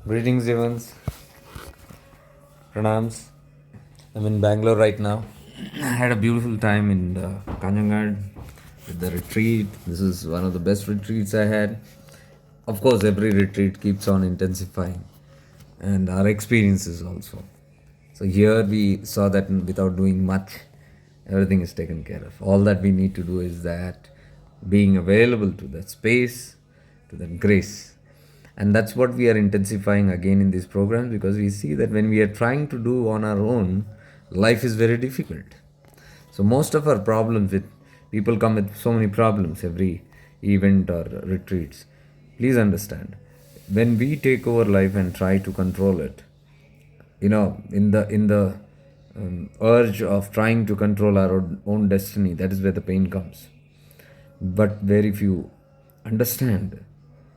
Greetings, Evans. Pranams. I'm in Bangalore right now. I had a beautiful time in Kanjangad with the retreat. This is one of the best retreats I had. Of course, every retreat keeps on intensifying, and our experiences also. So, here we saw that without doing much, everything is taken care of. All that we need to do is that being available to that space, to that grace. And that's what we are intensifying again in these programs, because we see that when we are trying to do on our own, life is very difficult. So most of our problems with people come with so many problems every event or retreats. Please understand, when we take over life and try to control it, in the urge of trying to control our own destiny, that is where the pain comes. But very few understand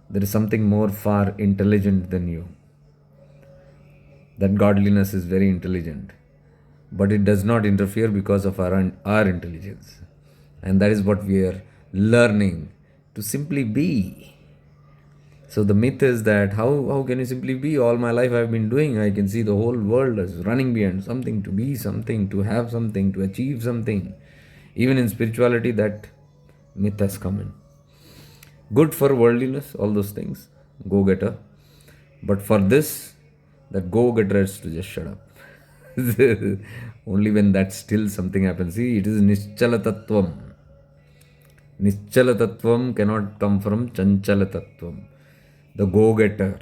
there is something more far intelligent than you. That godliness is very intelligent, but it does not interfere because of our intelligence. And that is what we are learning, to simply be. So the myth is that how can you simply be? All my life I've been doing. I can see the whole world as running behind something, to be something, to have something, to achieve something. Even in spirituality, that myth has come in. Good for worldliness, all those things, go getter. But for this, that go getter has to just shut up. Only when that still something happens. See, it is Nischala Tattvam. Nischala Tattvam cannot come from Chanchala Tattvam. The go getter,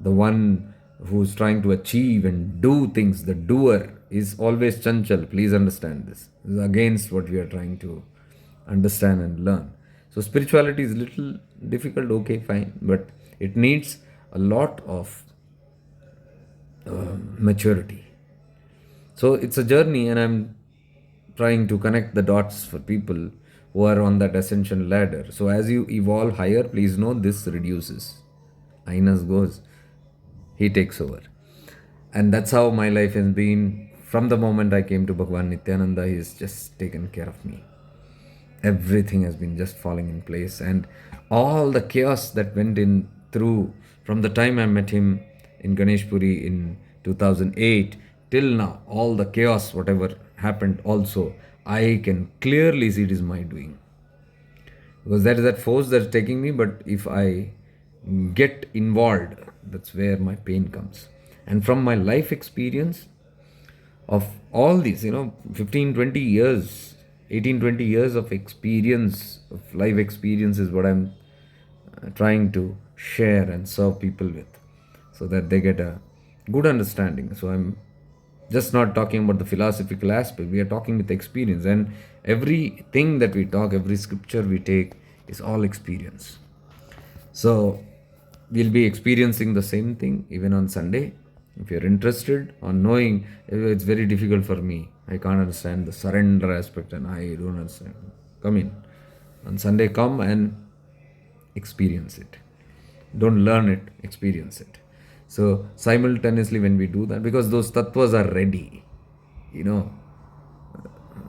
the one who's trying to achieve and do things, the doer, is always Chanchal. Please understand this. This is against what we are trying to understand and learn. So, spirituality is little difficult, okay, fine, but it needs a lot of maturity. So it's a journey, and I'm trying to connect the dots for people who are on that ascension ladder. So as you evolve higher, please know this reduces. Ainas goes, he takes over. And that's how my life has been from the moment I came to Bhagwan Nityananda. He has just taken care of me. Everything has been just falling in place, and all the chaos that went in through from the time I met him in Ganesh Puri in 2008 till now, all the chaos whatever happened also, I can clearly see it is my doing, because that is that force that's taking me. But if I get involved, that's where my pain comes. And from my life experience of all these, 15, 20 years, 18, 20 years of experience, of life experience, is what I'm trying to share and serve people with, so that they get a good understanding. So I'm just not talking about the philosophical aspect, we are talking with experience. And everything that we talk, every scripture we take, is all experience. So we'll be experiencing the same thing even on Sunday. If you're interested on knowing, it's very difficult for me. I can't understand the surrender aspect, and I don't understand. Come in. On Sunday, come and experience it. Don't learn it, experience it. So simultaneously when we do that, because those tattvas are ready, you know,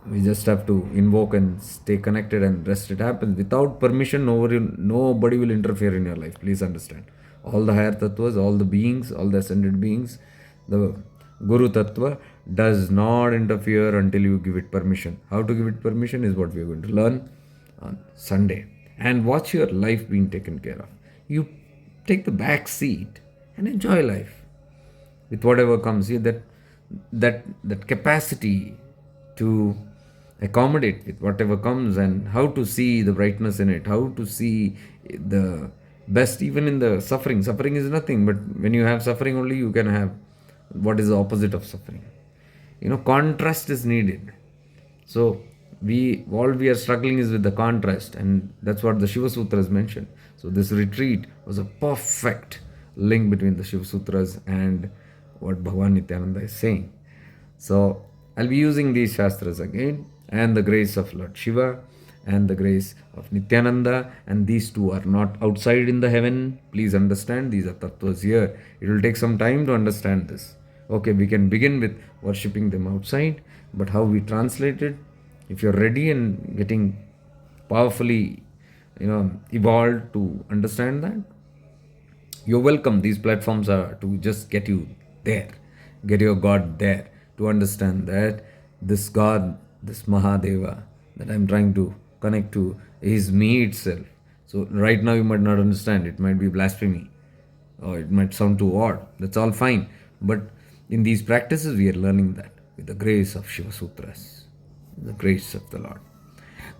we just have to invoke and stay connected, and rest it happens. Without permission, nobody will interfere in your life. Please understand. All the higher tattvas, all the beings, all the ascended beings, the Guru Tattva does not interfere until you give it permission. How to give it permission is what we are going to learn on Sunday. And watch your life being taken care of. You take the back seat and enjoy life with whatever comes. See that capacity to accommodate with whatever comes, and how to see the brightness in it, how to see the best even in the suffering. Suffering is nothing, but when you have suffering, only you can have what is the opposite of suffering. Contrast is needed. So we are struggling is with the contrast, and that's what the Shiva Sutras mentioned. So this retreat was a perfect link between the Shiva Sutras and what Bhagavan Nityananda is saying. So I'll be using these Shastras again, and the grace of Lord Shiva and the grace of Nityananda, and these two are not outside in the heaven. Please understand, these are tattvas here. It will take some time to understand this. Okay, we can begin with worshipping them outside, but how we translate it, if you're ready and getting powerfully, evolved to understand that, You're welcome. These platforms are to just get you there, get your God there, to understand that this God, this Mahadeva that I'm trying to connect to is me itself. So, right now, you might not understand. It might be blasphemy or it might sound too odd. That's all fine. But in these practices, we are learning that with the grace of Shiva Sutras, the grace of the Lord.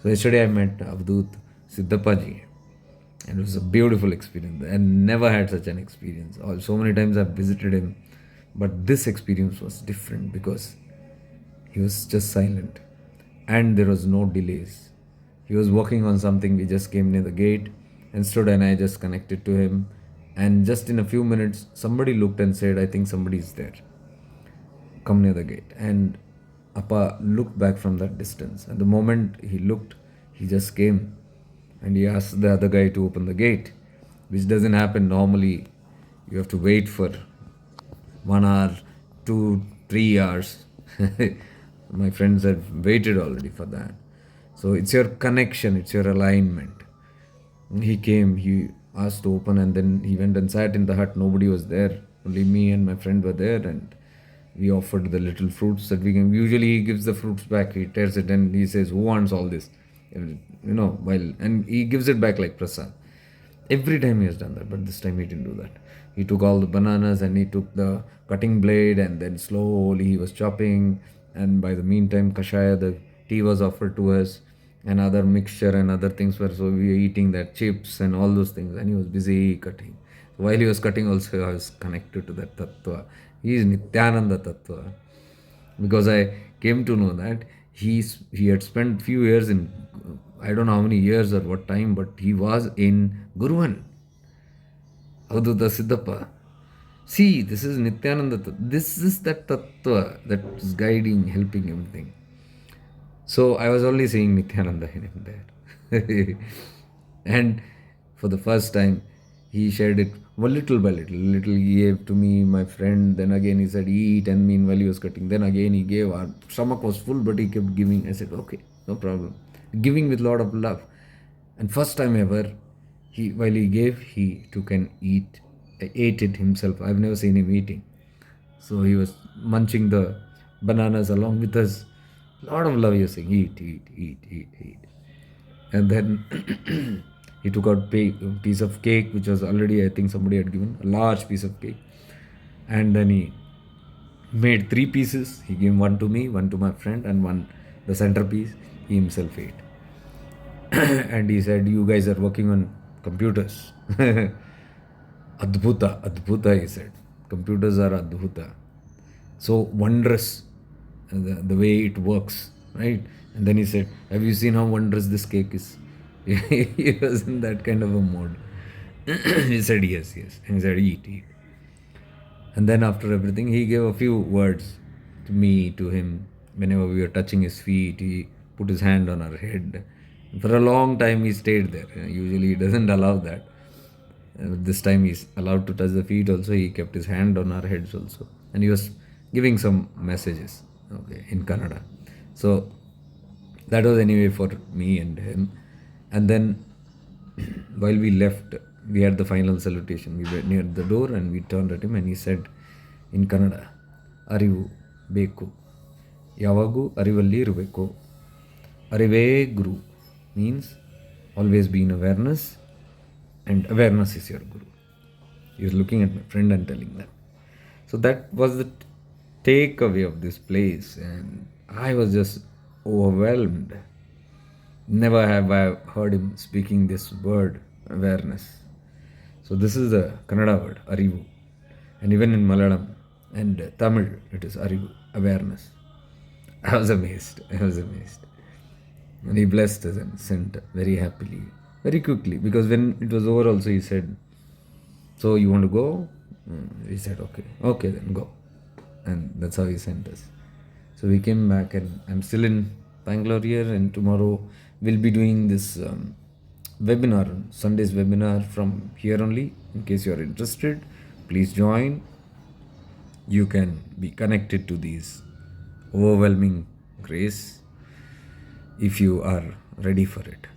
So, yesterday I met Avdut Siddhapaji, and it was a beautiful experience. I never had such an experience. So many times I've visited him, but this experience was different because he was just silent and there was no delays. He was working on something. We just came near the gate and stood, and I just connected to him. And just in a few minutes, somebody looked and said, I think somebody is there. Come near the gate. And Appa looked back from that distance. At the moment he looked, he just came and he asked the other guy to open the gate, which doesn't happen normally. You have to wait for 1 hour, 2, 3 hours. My friends have waited already for that. So it's your connection, it's your alignment. He came, he asked to open, and then he went and sat in the hut. Nobody was there, only me and my friend were there, and we offered the little fruits that we can. Usually he gives the fruits back, he tears it and he says, who wants all this? While and he gives it back like prasad. Every time he has done that, but this time he didn't do that. He took all the bananas and he took the cutting blade, and then slowly he was chopping. And by the meantime, kashaya, the tea was offered to us, and other mixture and other things were. So we were eating that chips and all those things, and he was busy cutting. While he was cutting, also I was connected to that tattva. He is Nityananda tattva, because I came to know that he had spent few years in, I don't know how many years or what time, but he was in Guruvan, Avadhuta Siddhappa. See, this is Nityananda. This is that tattva that is guiding, helping everything. So I was only seeing Nityananda in him there. And for the first time, he shared it little by little. Little he gave to me, my friend. Then again he said, eat. And meanwhile he was cutting. Then again he gave. Our stomach was full, but he kept giving. I said, okay, no problem. Giving with a lot of love. And first time ever, while he gave, he took and ate it himself. I've never seen him eating. So he was munching the bananas along with us. A lot of love. He was saying, eat, eat, eat, eat, eat. And then he took out a piece of cake, which was already, I think somebody had given, a large piece of cake. And then he made 3 pieces. He gave one to me, one to my friend, and one, the centerpiece, he himself ate. And he said, you guys are working on computers. Adbhuta, Adbhuta, he said. Computers are Adbhuta. So wondrous, the way it works, right? And then he said, have you seen how wondrous this cake is? He was in that kind of a mode. He said, yes, yes. And he said, eat, eat. And then after everything, he gave a few words to me, to him. Whenever we were touching his feet, he put his hand on our head. For a long time, he stayed there. Usually, he doesn't allow that. This time, he's allowed to touch the feet also. He kept his hand on our heads also. And he was giving some messages, okay, in Kannada. So, that was anyway for me and him. And then, while we left, we had the final salutation. We were near the door and we turned at him and he said in Kannada, Arivu Beku. Yavagu Arivalli Irubeku. Arive Guru means always be in awareness, and awareness is your Guru. He was looking at my friend and telling that. So that was the takeaway of this place, and I was just overwhelmed. Never have I heard him speaking this word, awareness. So this is the Kannada word, Arivu. And even in Malayalam and Tamil, it is Arivu, awareness. I was amazed. And he blessed us and sent very happily, very quickly. Because when it was over also, he said, so you want to go? We said, okay. Okay, then go. And that's how he sent us. So we came back, and I'm still in Bangalore here, and tomorrow we'll be doing this webinar, Sunday's webinar from here only. In case you're interested, please join. You can be connected to these overwhelming grace if you are ready for it.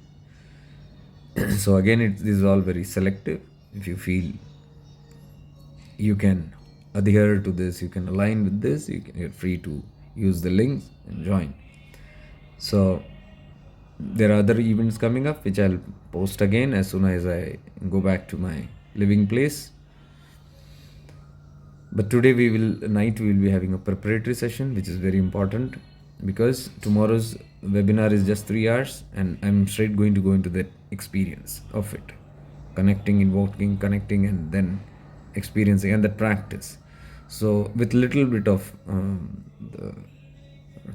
So again, this is all very selective. If you feel you can adhere to this, you can align with this, you're free to use the links and join. So there are other events coming up which I'll post again as soon as I go back to my living place. But today we will be having a preparatory session which is very important, because tomorrow's webinar is just 3 hours and I'm straight going to go into that experience of it, connecting, invoking, connecting, and then experiencing and the practice. So with little bit of the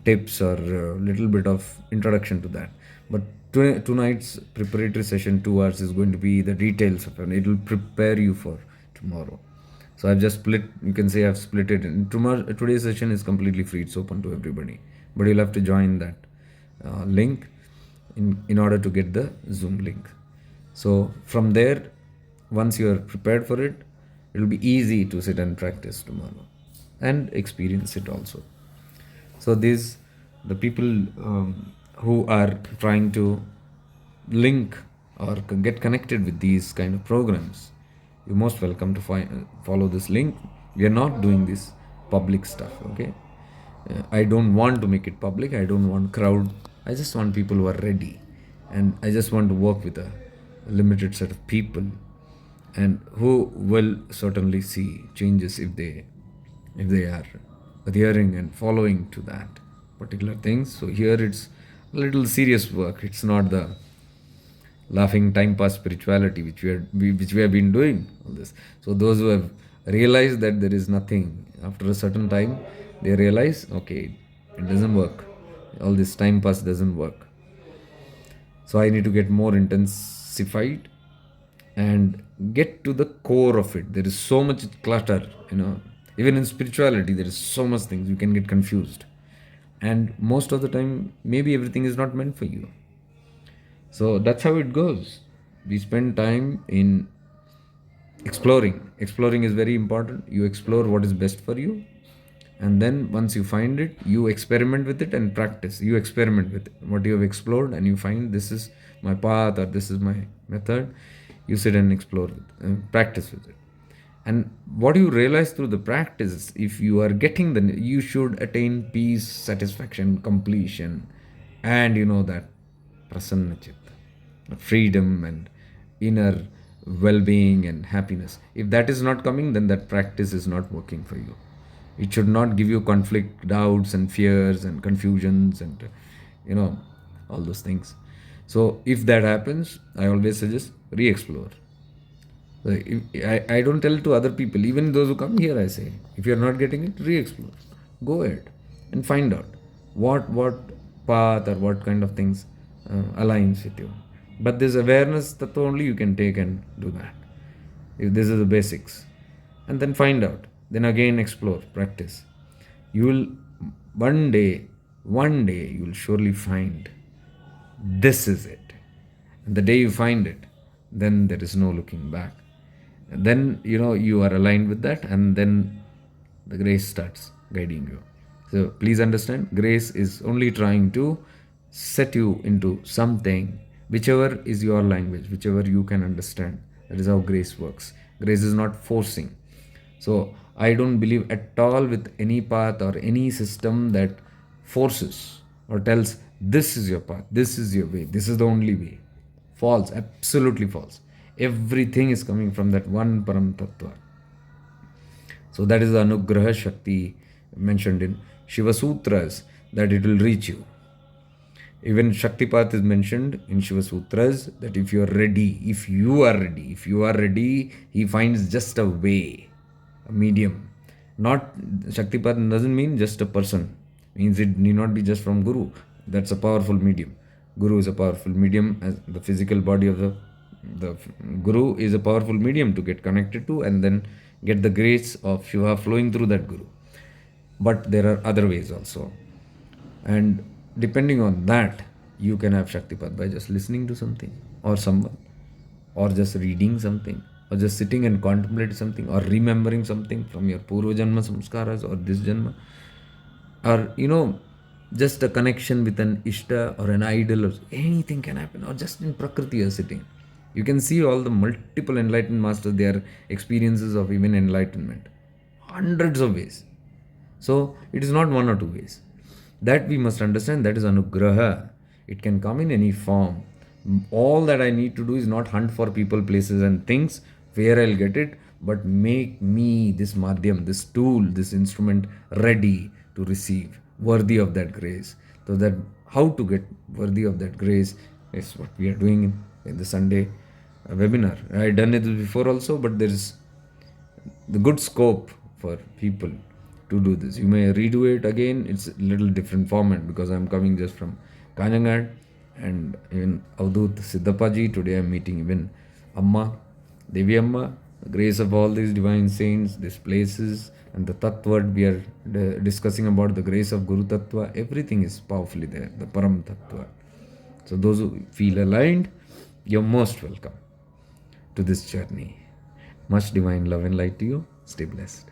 tips or a little bit of introduction to that. But tonight's preparatory session, 2 hours, is going to be the details of it. It will prepare you for tomorrow. So I've just split, you can say I've split it. And today's session is completely free. It's open to everybody. But you'll have to join that link in order to get the Zoom link. So from there, once you are prepared for it, it will be easy to sit and practice tomorrow and experience it also. So these, the people who are trying to link or get connected with these kind of programs, you're most welcome to follow this link. We are not doing this public stuff, okay? I don't want to make it public. I don't want crowd. I just want people who are ready, and I just want to work with a limited set of people, and who will certainly see changes if they are adhering and following to that particular things. So here it's a little serious work. It's not the laughing time pass spirituality which we have been doing all this. So those who have realized that there is nothing, after a certain time they realize, okay, it doesn't work, all this time pass doesn't work. So I need to get more intensified and get to the core of it. There is so much clutter, even in spirituality there is so much things, you can get confused, and most of the time maybe everything is not meant for you. So that's how it goes. We spend time in exploring. Exploring is very important. You explore what is best for you, and then once you find it, you experiment with it and practice. You experiment with what you have explored, and you find this is my path or this is my method. You sit and explore with, practice with it. And what you realize through the practice, if you are getting you should attain peace, satisfaction, completion, and that prasanna chitta, freedom and inner well-being and happiness. If that is not coming, then that practice is not working for you. It should not give you conflict, doubts and fears and confusions and all those things. So if that happens, I always suggest re-explore. I don't tell to other people, even those who come here, I say, if you're not getting it, re-explore. Go ahead and find out what path or what kind of things aligns with you. But this awareness that only you can take and do that. If this is the basics. And then find out. Then again explore, practice. You will one day you will surely find this is it. And the day you find it, then there is no looking back. And then you are aligned with that, and then the grace starts guiding you. So please understand, grace is only trying to set you into something, whichever is your language, whichever you can understand. That is how grace works. Grace is not forcing. So I don't believe at all with any path or any system that forces or tells this is your path, this is your way, this is the only way. False, absolutely false. Everything is coming from that one Param Tattva. So that is the Anugraha Shakti mentioned in Shiva Sutras, that it will reach you. Even Shaktipat is mentioned in Shiva Sutras, that if you are ready, he finds just a way, a medium. Not Shaktipat doesn't mean just a person. Means it need not be just from Guru. That's a powerful medium. Guru is a powerful medium, as the physical body of the Guru is a powerful medium to get connected to, and then get the grace of Shiva flowing through that Guru. But there are other ways also. And depending on that, you can have Shaktipat by just listening to something or someone, or just reading something, or just sitting and contemplate something, or remembering something from your Purva Janma Samskaras or this Janma, or just a connection with an Ishta or an idol, or anything can happen, or just in Prakriti you're sitting. You can see all the multiple enlightened masters, their experiences of even enlightenment. Hundreds of ways. So it is not one or two ways. That we must understand, that is anugraha. It can come in any form. All that I need to do is not hunt for people, places, and things where I'll get it, but make me, this madhyam, this tool, this instrument, ready to receive, worthy of that grace. So that how to get worthy of that grace is what we are doing in the Sunday webinar. I had done it before also, but there is the good scope for people to do this. You may redo it again. It's a little different format because I'm coming just from Kanjangad and even Avdut Siddhapaji. Today I'm meeting even Amma, Devi Amma, the grace of all these divine saints, these places, and the Tattva we are discussing about the grace of Guru Tattva. Everything is powerfully there, the Param Tattva. So those who feel aligned, you're most welcome to this journey. Much divine love and light to you. Stay blessed.